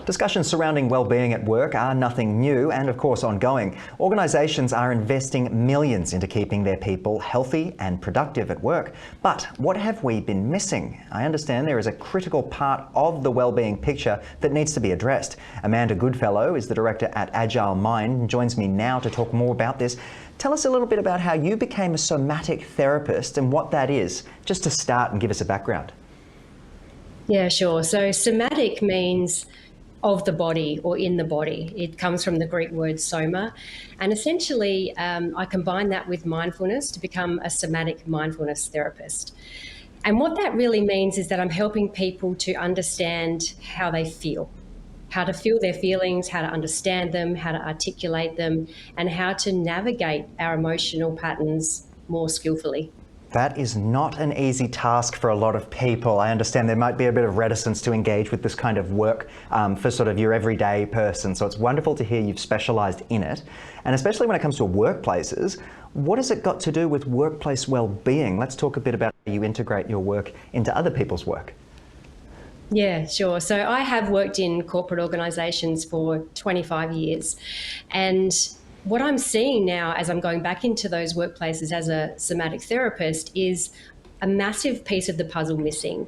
Discussions surrounding well-being at work are nothing new and, of course, ongoing. Organisations are investing millions into keeping their people healthy and productive at work. But what have we been missing? I understand there is a critical part of the well-being picture that needs to be addressed. Amanda Goodfellow is the director at Agile Mind and joins me now to talk more about this. Tell us a little bit about how you became a somatic therapist and what that is, just to start and give us a background. Yeah, sure. So somatic means of the body or in the body. It comes from the Greek word soma. And essentially, I combine that with mindfulness to become a somatic mindfulness therapist. And what that really means is that I'm helping people to understand how they feel, how to feel their feelings, how to understand them, how to articulate them, and how to navigate our emotional patterns more skillfully. That is not an easy task for a lot of people. I understand there might be a bit of reticence to engage with this kind of work for sort of your everyday person. So it's wonderful to hear you've specialised in it. And especially when it comes to workplaces, what has it got to do with workplace well-being? Let's talk a bit about how you integrate your work into other people's work. Yeah, sure. So I have worked in corporate organisations for 25 years. And what I'm seeing now as I'm going back into those workplaces as a somatic therapist is a massive piece of the puzzle missing.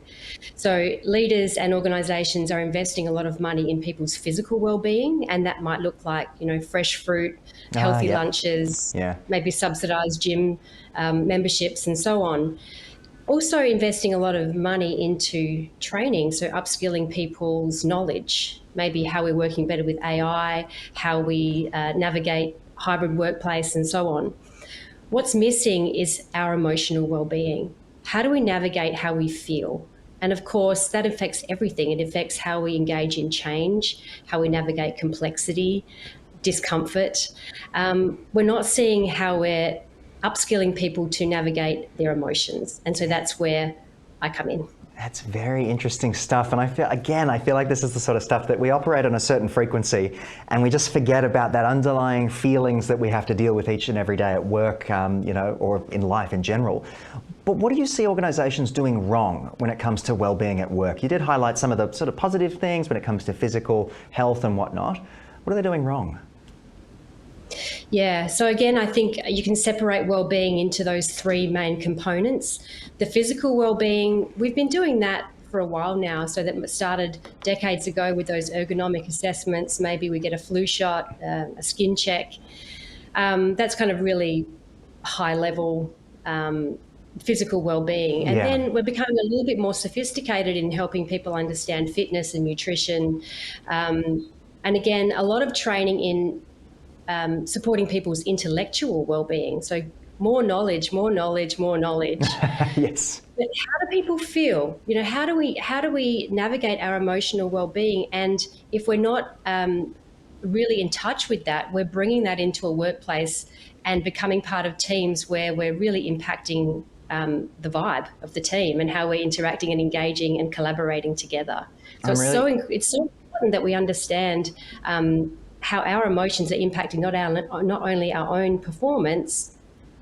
So leaders and organisations are investing a lot of money in people's physical well-being, and that might look like, fresh fruit, healthy lunches, maybe subsidised gym memberships and so on. Also investing a lot of money into training, so upskilling people's knowledge, maybe how we're working better with AI, how we navigate hybrid workplace and so on. What's missing is our emotional well-being. How do we navigate how we feel? And of course, that affects everything. It affects how we engage in change, how we navigate complexity, discomfort. We're not seeing how we're upskilling people to navigate their emotions. And so that's where I come in. That's very interesting stuff. And I feel like this is the sort of stuff that we operate on a certain frequency and we just forget about that underlying feelings that we have to deal with each and every day at work, or in life in general. But what do you see organisations doing wrong when it comes to well-being at work? You did highlight some of the sort of positive things when it comes to physical health and whatnot. What are they doing wrong? Yeah, so again, I think you can separate well-being into those three main components. The physical well-being, we've been doing that for a while now, so that started decades ago with those ergonomic assessments. Maybe we get a flu shot, a skin check. That's kind of really high-level physical well-being. And then we're becoming a little bit more sophisticated in helping people understand fitness and nutrition. And again, a lot of training in supporting people's intellectual well-being. So more knowledge, more knowledge, more knowledge. Yes. But how do people feel? How do we navigate our emotional well-being? And if we're not really in touch with that, we're bringing that into a workplace and becoming part of teams where we're really impacting the vibe of the team and how we're interacting and engaging and collaborating together. So it's so important that we understand how our emotions are impacting not only our own performance,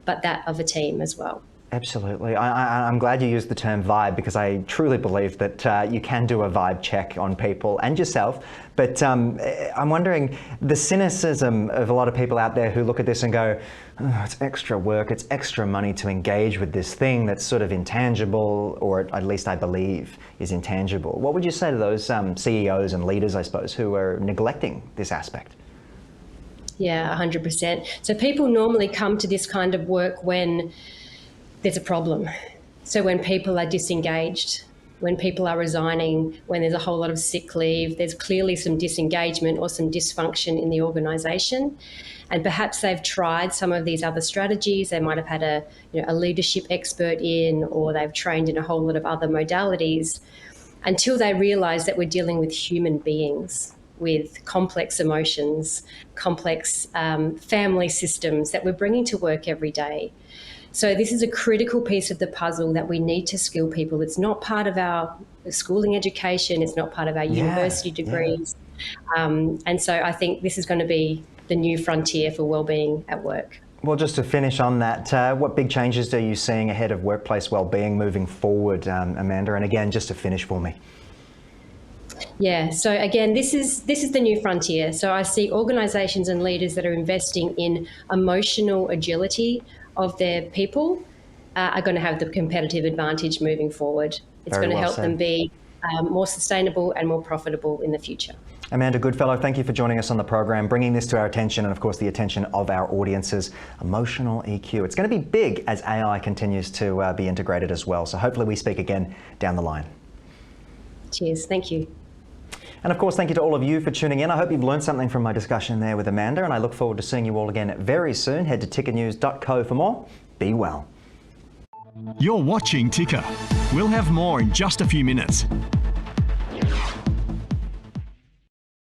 but that of a team as well. Absolutely. I'm glad you used the term vibe, because I truly believe that you can do a vibe check on people and yourself. But I'm wondering, the cynicism of a lot of people out there who look at this and go, oh, it's extra work, it's extra money to engage with this thing that's sort of intangible, or at least I believe is intangible. What would you say to those CEOs and leaders, I suppose, who are neglecting this aspect? Yeah, 100%. So people normally come to this kind of work when there's a problem. So when people are disengaged, when people are resigning, when there's a whole lot of sick leave, there's clearly some disengagement or some dysfunction in the organisation. And perhaps they've tried some of these other strategies. They might have had a leadership expert in, or they've trained in a whole lot of other modalities, until they realise that we're dealing with human beings with complex emotions, complex family systems that we're bringing to work every day. So this is a critical piece of the puzzle that we need to skill people. It's not part of our schooling education. It's not part of our university degrees. And so I think this is going to be the new frontier for wellbeing at work. Well, just to finish on that, what big changes are you seeing ahead of workplace wellbeing moving forward, Amanda? And again, just to finish for me. Yeah. So again, this is the new frontier. So I see organisations and leaders that are investing in emotional agility of their people are going to have the competitive advantage moving forward. It's Very going to well help them said. be more sustainable and more profitable in the future. Amanda Goodfellow, thank you for joining us on the program, bringing this to our attention and, of course, the attention of our audiences. Emotional EQ. It's going to be big as AI continues to be integrated as well. So hopefully we speak again down the line. Cheers. Thank you. And of course, thank you to all of you for tuning in. I hope you've learned something from my discussion there with Amanda, and I look forward to seeing you all again very soon. Head to tickernews.co for more. Be well. You're watching Ticker. We'll have more in just a few minutes.